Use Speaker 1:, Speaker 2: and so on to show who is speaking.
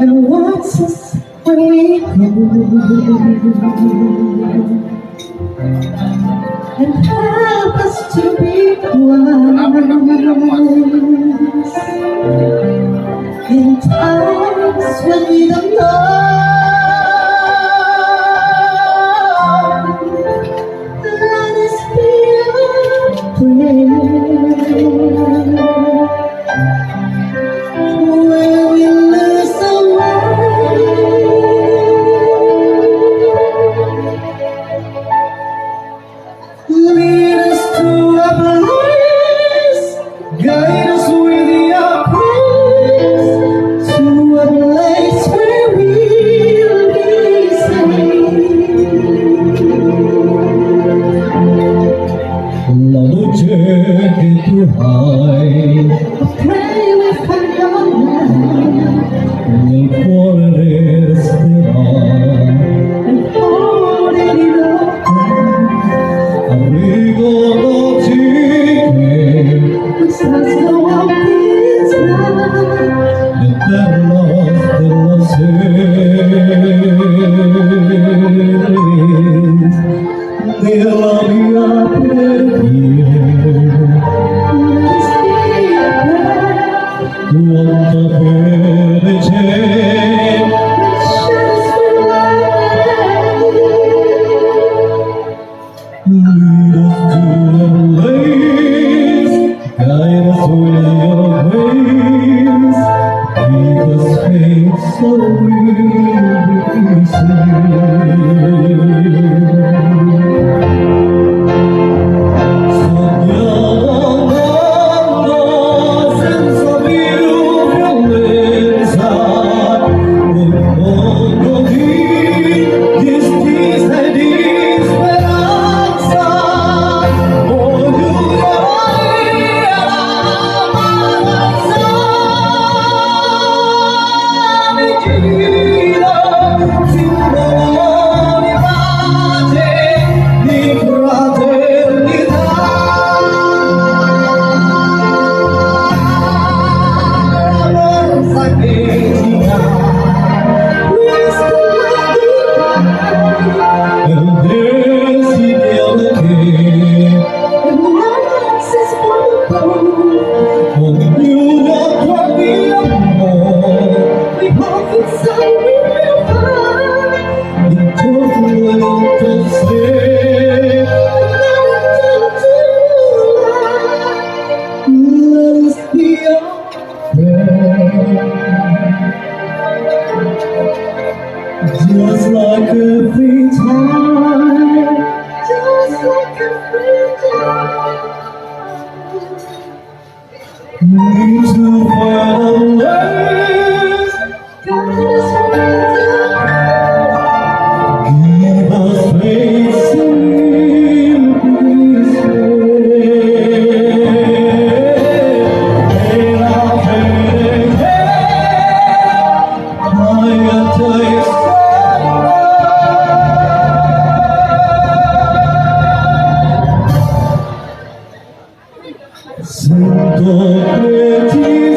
Speaker 1: And watch us wake and help us to be wise in times when we don't know. Let us be our prayer. Where we lose the way, lead us to a place, guide us with your grace, to a place where we'll be safe. La noche que tú hay, pray we find your light. Nel cuore resterà and hold it in your hand. Ricordati che questa sua vita l'eterna della sera della mia preghiera. Quanta fede c'è, lead us to a place, guide us with your grace, give us faith so we'll be saved. Just like every time, just like every time, need to find a way, give us faith in peace. Sento che ti